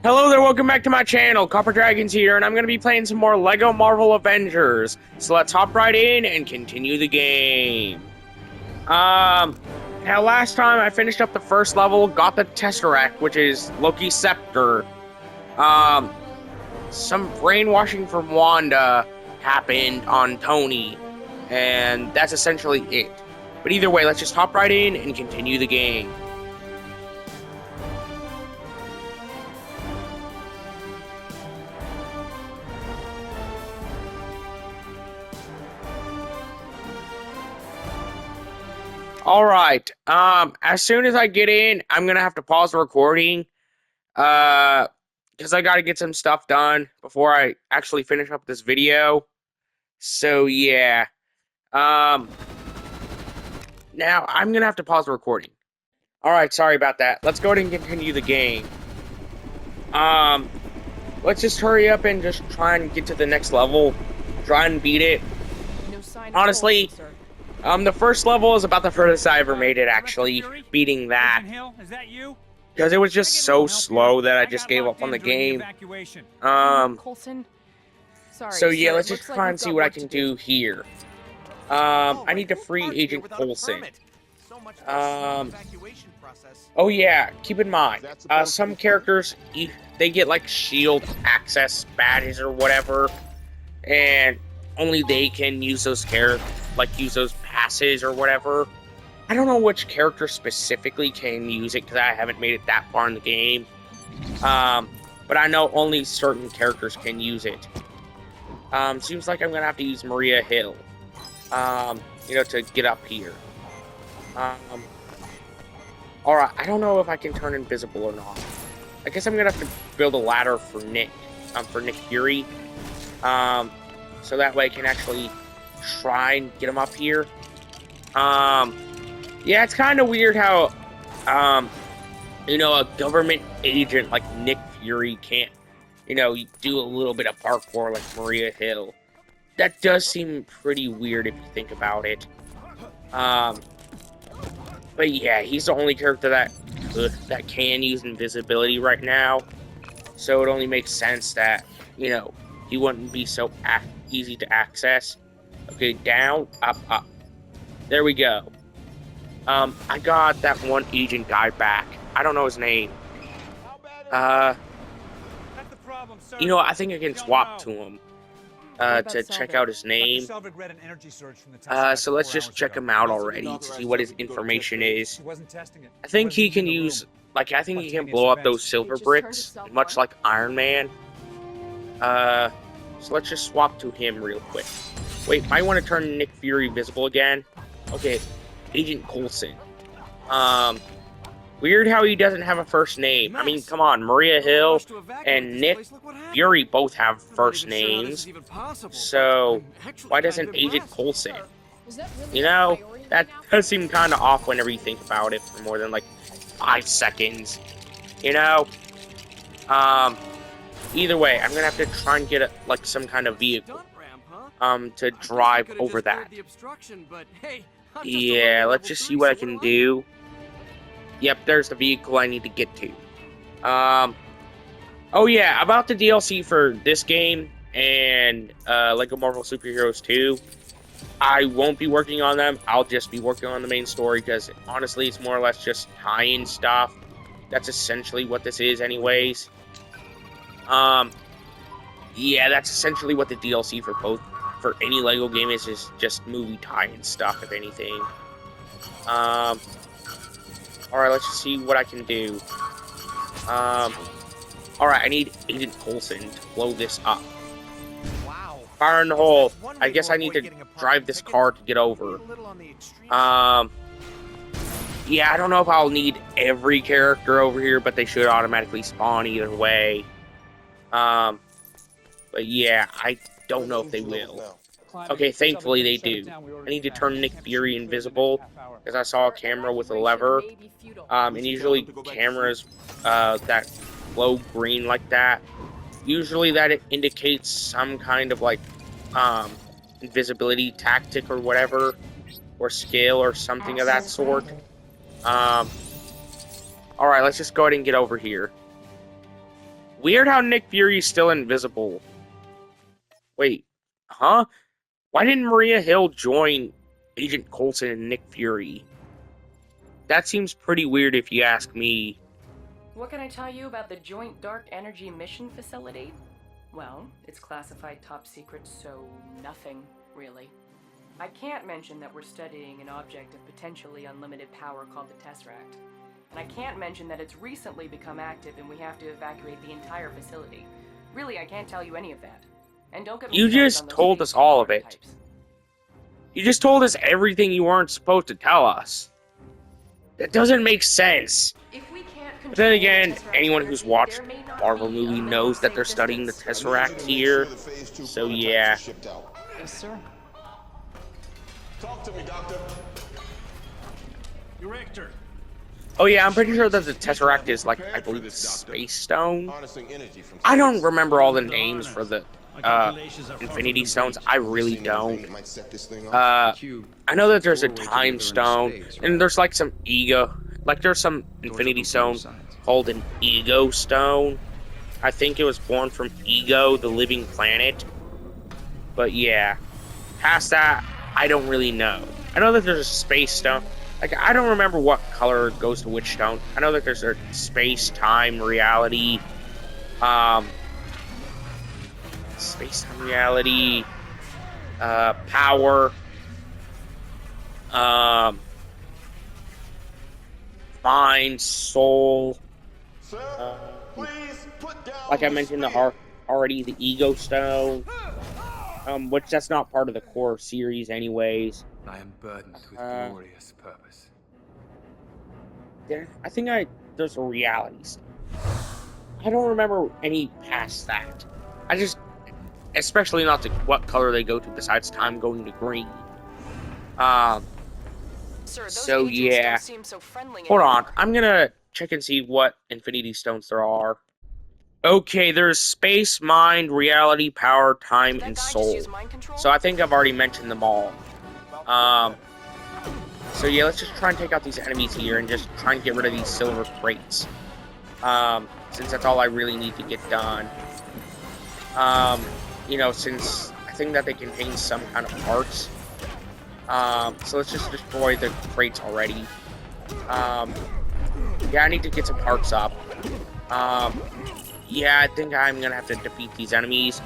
Hello there, welcome back to my channel. Copper Dragons here, and I'm going to be playing some more LEGO Marvel Avengers. So let's hop right in and continue the game. Now last time I finished up the first level, got the Tesseract, which is Loki's scepter. Some brainwashing from Wanda happened on Tony, and that's essentially it. But either way, let's just hop right in and continue the game. Alright, as soon as I get in, I'm gonna have to pause the recording, because I gotta get some stuff done before I actually finish up this video. So, yeah. Now, I'm gonna have to pause the recording. Alright, sorry about that. Let's go ahead and continue the game. Let's just hurry up and just try and get to the next level. Try and beat it. Honestly, the first level is about the furthest I ever made it, actually, beating that. Because it was just so slow that I just gave up on the game. So yeah, let's just try and see what I can do here. I need to free Agent Coulson. Oh yeah, keep in mind, some characters, they get like shield access badges or whatever, and only they can use those use those passes or whatever. I don't know which character specifically can use it because I haven't made it that far in the game. But I know only certain characters can use it. Seems like I'm gonna have to use Maria Hill, to get up here. Alright, I don't know if I can turn invisible or not. I guess I'm gonna have to build a ladder for Nick Fury. So that way I can actually try and get him up here. Yeah, it's kind of weird how, a government agent like Nick Fury can't, do a little bit of parkour like Maria Hill. That does seem pretty weird if you think about it. But yeah, he's the only character that can use invisibility right now. So it only makes sense that, he wouldn't be so easy to access. Okay, down, up, up. There we go. I got that one agent guy back. I don't know his name. I think I can swap to him. To check out his name. So let's just check him out already to see what his information is. I think he can use, I think he can blow up those silver bricks, much like Iron Man. So let's just swap to him real quick. Wait, might want to turn Nick Fury visible again. Okay, Agent Coulson. Weird how he doesn't have a first name. I mean, come on, Maria Hill and Nick Fury both have first names. So, why doesn't Agent Coulson? That does seem kind of off whenever you think about it for more than, 5 seconds. Either way, I'm gonna have to try and get, some kind of vehicle, to drive over that. Yeah, let's just see what I can do. Yep, there's the vehicle I need to get to. Oh yeah, about the DLC for this game and LEGO Marvel Superheroes 2, I won't be working on them. I'll just be working on the main story because honestly, it's more or less just tie-in stuff. That's essentially what this is anyways. Yeah, that's essentially what the DLC for any LEGO game is just movie tie-in stuff, if anything. Alright, let's just see what I can do. Alright, I need Agent Coulson to blow this up. Fire in the hole. I guess I need to drive this car to get over. Yeah, I don't know if I'll need every character over here, but they should automatically spawn either way. But yeah, I don't know if they will. Okay, thankfully they do. I need to turn Nick Fury invisible, because I saw a camera with a lever. And usually cameras that glow green like that, usually that it indicates some kind of invisibility tactic or whatever, or skill or something of that sort. Alright, let's just go ahead and get over here. Weird how Nick Fury's still invisible. Wait, huh? Why didn't Maria Hill join Agent Coulson and Nick Fury? That seems pretty weird if you ask me. What can I tell you about the Joint Dark Energy Mission Facility? Well, it's classified top secret, so nothing, really. I can't mention that we're studying an object of potentially unlimited power called the Tesseract. And I can't mention that it's recently become active and we have to evacuate the entire facility. Really, I can't tell you any of that. And don't get me You started just on those told us all of it. types. You just told us everything you weren't supposed to tell us. That doesn't make sense. But then again, anyone who's watched Marvel movie knows that they're studying the Tesseract here. So yeah. Yes, sir. Talk to me, Doctor. Director. Oh yeah, I'm pretty sure that the Tesseract is like, I believe, the Space Stone. I don't remember all the names for the Infinity Stones. I really don't. I know that there's a Time Stone, and there's like some Ego. Like there's some Infinity Stone called an Ego Stone. I think it was born from Ego, the living planet. But yeah, past that, I don't really know. I know that there's a Space Stone. Like, I don't remember what color goes to which stone. I know that there's a space, time, reality, space-time reality, power, mind, soul, Sir, please put down like I mentioned already, the Ego Stone, which that's not part of the core series anyways. I am burdened with glorious purpose. I think there's a reality stone. I don't remember any past that. I just, especially not what color they go to besides time going to green. Sir, So yeah. Hold on, I'm gonna check and see what Infinity Stones there are. Okay, there's space, mind, reality, power, time, and soul. So I think I've already mentioned them all. So yeah, let's just try and take out these enemies here and just try and get rid of these silver crates. Since that's all I really need to get done. You know, since I think that they contain some kind of parts. So let's just destroy the crates already. Yeah, I need to get some parts up. Yeah, I think I'm gonna have to defeat these enemies.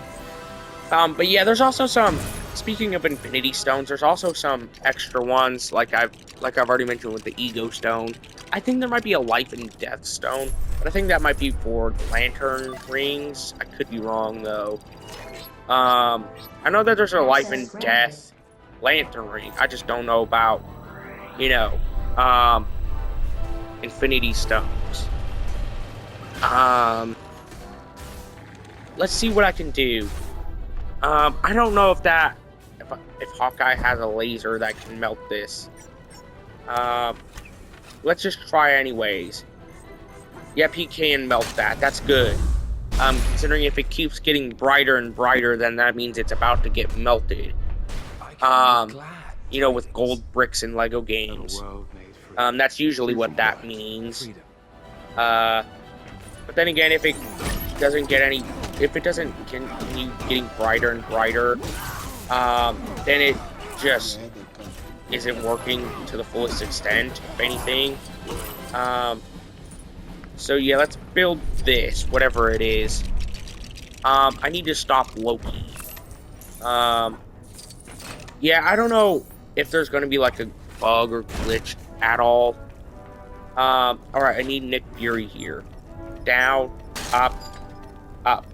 But yeah, there's also some, speaking of Infinity Stones, there's also some extra ones, like I've already mentioned with the Ego Stone. I think there might be a Life and Death Stone, but I think that might be for Lantern Rings. I could be wrong, though. I know that there's a Life and Death Lantern Ring. I just don't know about, you know, Infinity Stones. Let's see what I can do. I don't know if Hawkeye has a laser that can melt this. Let's just try anyways. Yep, he can melt that. That's good. Considering if it keeps getting brighter and brighter, then that means it's about to get melted. You know, with gold bricks in Lego games. That's usually what that means. But then again, if it doesn't continue getting brighter and brighter, then it just isn't working to the fullest extent, if anything. So yeah, let's build this, whatever it is. I need to stop Loki. Yeah, I don't know if there's going to be like a bug or glitch at all. Alright, I need Nick Fury here. Down, up, up.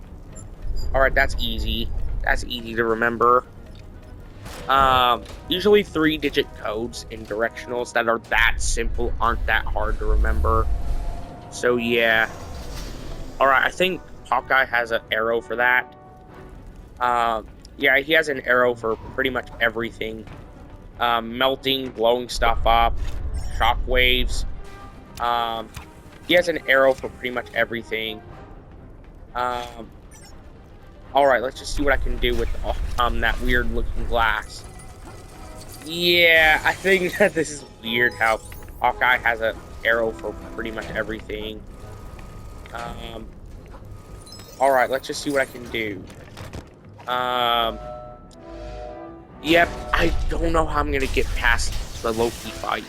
Alright, that's easy. That's easy to remember. Usually 3-digit codes in directionals that are that simple aren't that hard to remember. So yeah. Alright, I think Hawkeye has an arrow for that. Yeah, he has an arrow for pretty much everything. Melting, blowing stuff up, shockwaves. He has an arrow for pretty much everything. Alright, let's just see what I can do with that weird looking glass. Yeah, I think that this is weird how Hawkeye has an arrow for pretty much everything. Alright, let's just see what I can do. Yep, I don't know how I'm gonna get past the Loki fight.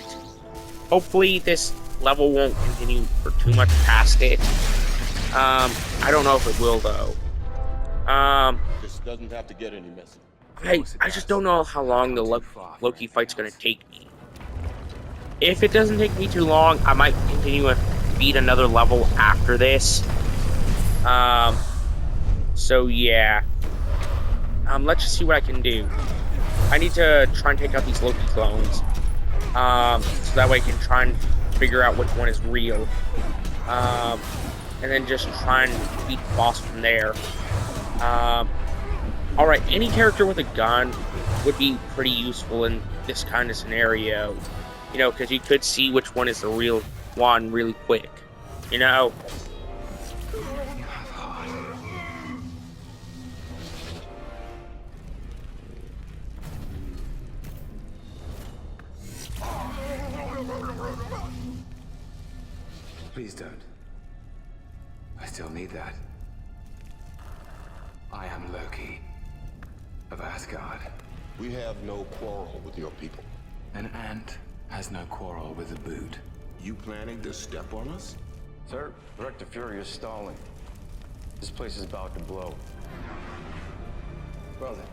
Hopefully this level won't continue for too much past it. I don't know if it will though. This doesn't have to get any messy. I just don't know how long the Loki fight's gonna take me. If it doesn't take me too long, I might continue and beat another level after this. So yeah. Let's just see what I can do. I need to try and take out these Loki clones. So that way I can try and figure out which one is real. And then just try and beat the boss from there. Alright, any character with a gun would be pretty useful in this kind of scenario. You know, because you could see which one is the real one really quick. You know? Please don't. I still need that. I am Loki of Asgard. We have no quarrel with your people. An ant has no quarrel with a boot. You planning to step on us? Sir, Director Fury is stalling. This place is about to blow. Brother.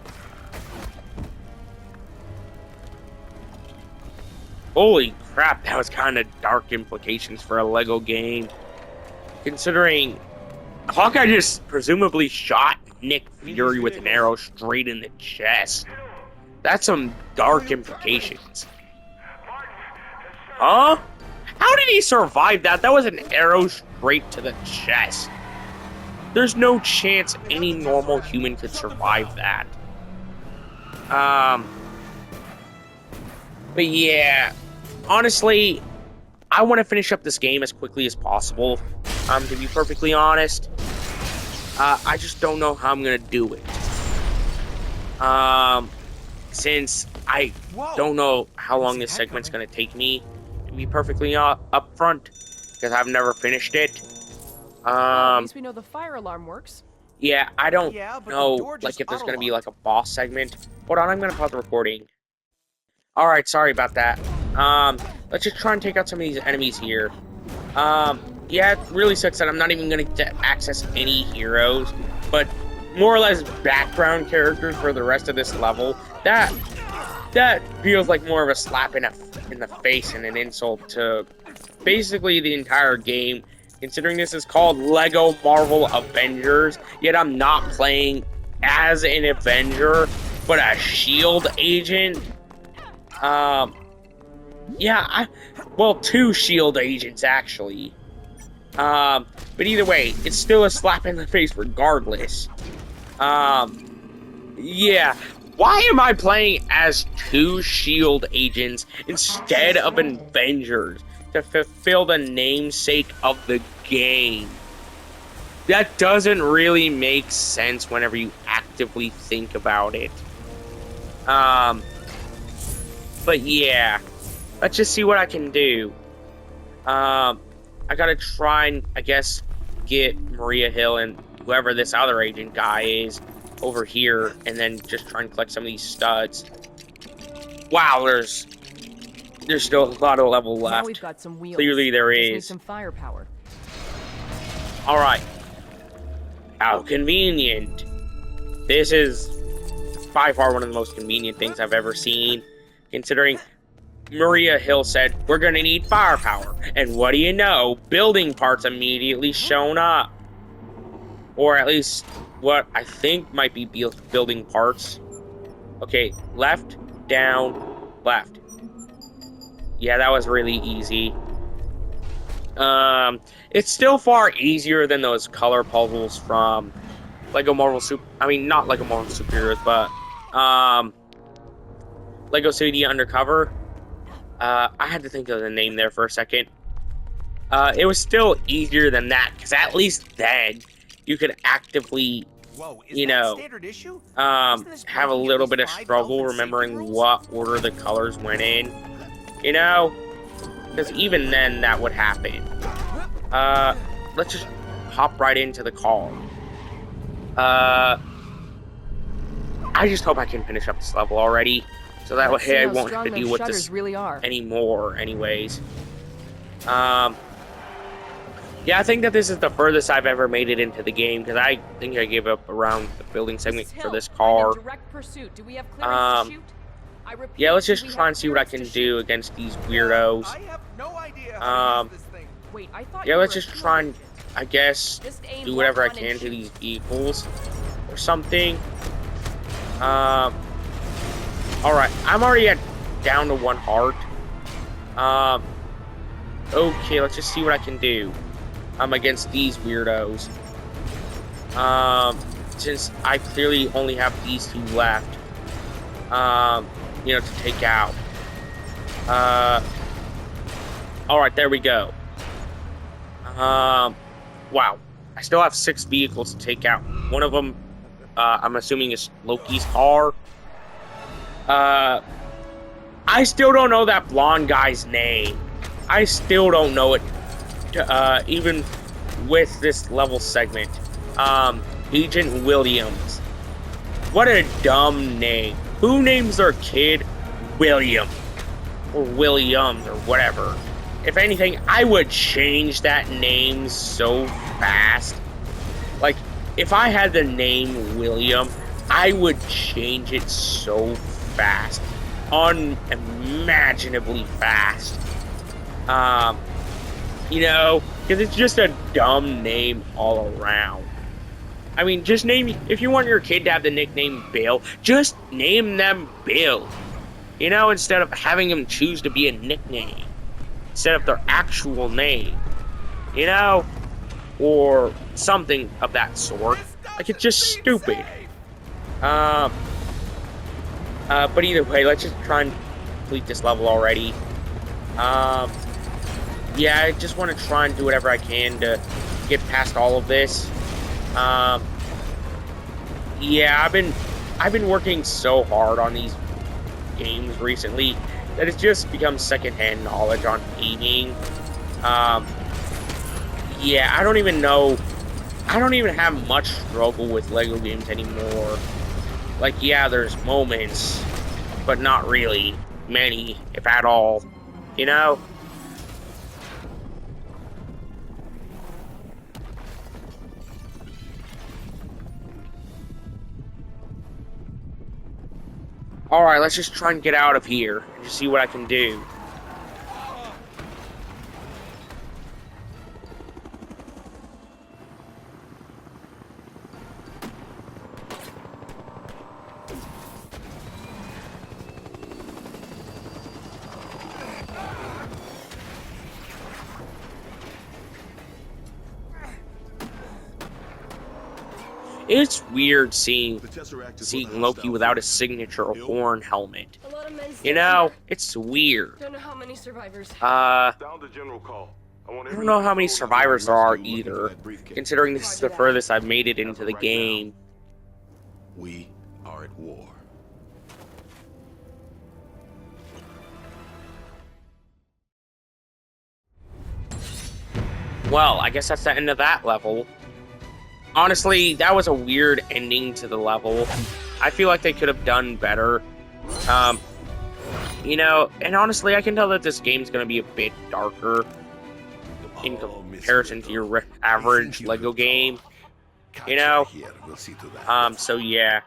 Holy crap, that was kind of dark implications for a Lego game. Considering Hawkeye just presumably shot Nick Fury with an arrow straight in the chest. That's some dark implications. Huh? How did he survive that? That was an arrow straight to the chest. There's no chance any normal human could survive that. But yeah, honestly, I want to finish up this game as quickly as possible. To be perfectly honest, I just don't know how I'm gonna do it. Since I don't know how long this segment's gonna take me, to be perfectly upfront, because I've never finished it. At least we know the fire alarm works. Yeah, I don't know, like, if there's gonna be, like, a boss segment. Hold on, I'm gonna pause the recording. Alright, sorry about that. Let's just try and take out some of these enemies here. Yeah, it really sucks that I'm not even gonna get to access any heroes, but more or less background characters for the rest of this level. That feels like more of a slap in the face and an insult to basically the entire game, considering this is called Lego Marvel Avengers, yet I'm not playing as an Avenger, but a SHIELD agent. Yeah, well, two SHIELD agents, actually. But either way, it's still a slap in the face regardless. Yeah. Why am I playing as two SHIELD agents instead of Avengers to fulfill the namesake of the game? That doesn't really make sense whenever you actively think about it. But yeah. Let's just see what I can do. I gotta try and, I guess, get Maria Hill and whoever this other agent guy is over here, and then just try and collect some of these studs. Wow, there's still a lot of level left. Now we've got some wheels. Clearly there Just need is. some firepower. Alright. How convenient. This is by far one of the most convenient things I've ever seen, considering Maria Hill said, we're gonna need firepower. And what do you know? Building parts immediately shown up. Or at least what I think might be building parts. Okay, left, down, left. Yeah, that was really easy. It's still far easier than those color puzzles from Lego Marvel not Lego Marvel Superheroes, but Lego City Undercover. I had to think of the name there for a second. It was still easier than that, because at least then you could actively, you know, have a little bit of struggle remembering what order the colors went in, you know? Because even then, that would happen. Let's just hop right into the call. I just hope I can finish up this level already, so that way I won't have to deal with this really are. anymore. Anyways, yeah, I think that this is the furthest I've ever made it into the game, because I think I gave up around the building segment for this car. Direct pursuit. Do we have clearance to shoot? I repeat, Yeah, let's just do we try have and see what I clearance can to do shoot? against these weirdos. I have no idea how to use this thing. Wait, I thought Yeah, you let's were a just fuel try and, agent. I guess, Just aim do whatever I left, run, can and to shoot. these vehicles or something. Alright, I'm already down to 1 heart. Okay, let's just see what I can do. Against these weirdos. Since I clearly only have these 2 left, you know, to take out. Alright, there we go. Wow. I still have 6 vehicles to take out. One of them, I'm assuming is Loki's car. I still don't know that blonde guy's name. I still don't know it, even with this level segment. Agent Williams. What a dumb name. Who names their kid William? Or Williams, or whatever. If anything, I would change that name so fast. Like, if I had the name William, I would change it so fast. Unimaginably fast. You know, because it's just a dumb name all around. I mean, just name, if you want your kid to have the nickname Bill, just name them Bill. You know, instead of having them choose to be a nickname. Instead of their actual name. You know? Or something of that sort. Like, it's just stupid. But either way, let's just try and complete this level already. Yeah, I just want to try and do whatever I can to get past all of this. Yeah, I've been working so hard on these games recently that it's just become secondhand knowledge on aiming. Yeah, I don't even have much struggle with Lego games anymore. Like, yeah, there's moments, but not really many, if at all. You know? Alright, let's just try and get out of here and just see what I can do. It's weird seeing Loki without a signature or horn helmet. You know, it's weird. Don't know how many survivors. Down to general call. I don't know how many survivors there are either, considering this is the furthest I've made it into the game. We are at war. Well, I guess that's the end of that level. Honestly, that was a weird ending to the level. I feel like they could have done better. You know, and honestly, I can tell that this game's going to be a bit darker in comparison to your average Lego game. You know? So yeah.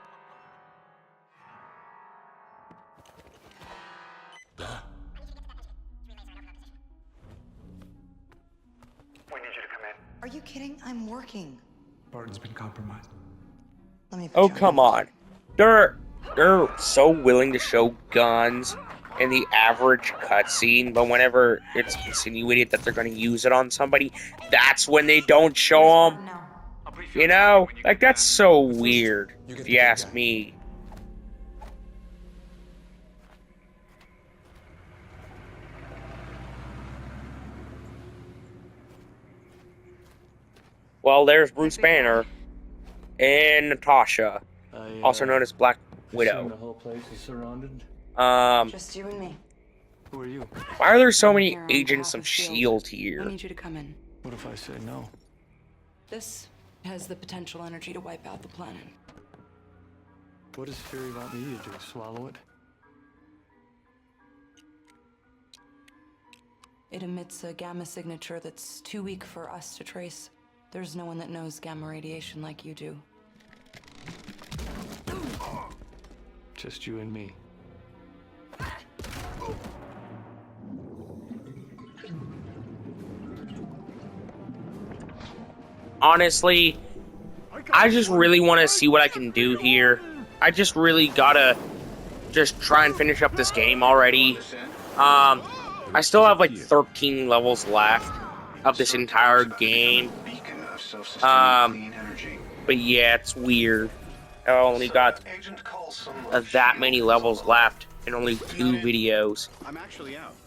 Are you kidding? I'm working. Barton's been compromised. Let me. Oh, come on. They're so willing to show guns in the average cutscene, but whenever it's insinuated that they're going to use it on somebody, that's when they don't show them. You know? Like, that's so weird, if you ask me. Well, there's Bruce Banner and Natasha, also known as Black Widow. The whole place is surrounded. Just you and me. Who are you? Why are there so many Here on agents behalf of S.H.I.E.L.D. S.H.I.E.L.D. I here? need you to come in. What if I say no? This has the potential energy to wipe out the planet. What does Fury want me to do? Swallow it? It emits a gamma signature that's too weak for us to trace. There's no one that knows gamma radiation like you do. Just you and me. Honestly, I just really want to see what I can do here. I just really gotta just try and finish up this game already. I still have like 13 levels left of this entire game. But yeah, it's weird. I only got that many levels left and only 2 videos.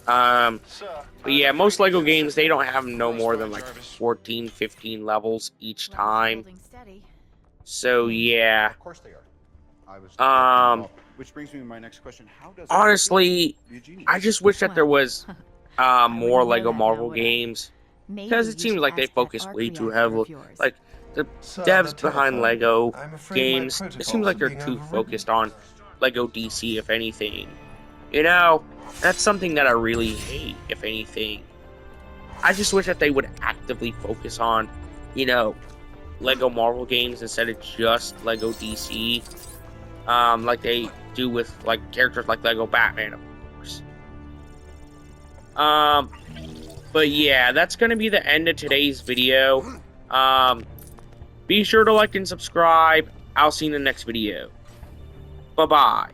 But yeah, most LEGO games, they don't have no more than like 14, 15 levels each time. So yeah. Of course they are. Which brings me to my next question. How does honestly, I just wish that there was more LEGO Marvel games, because it seems like they focus way too heavily. Like the devs behind LEGO games, it seems like they're too focused on LEGO DC, if anything. You know, that's something that I really hate, if anything. I just wish that they would actively focus on, you know, LEGO Marvel games instead of just LEGO DC. Like they do with like characters like LEGO Batman, of course. But yeah, that's gonna be the end of today's video. Be sure to like and subscribe. I'll see you in the next video. Bye-bye.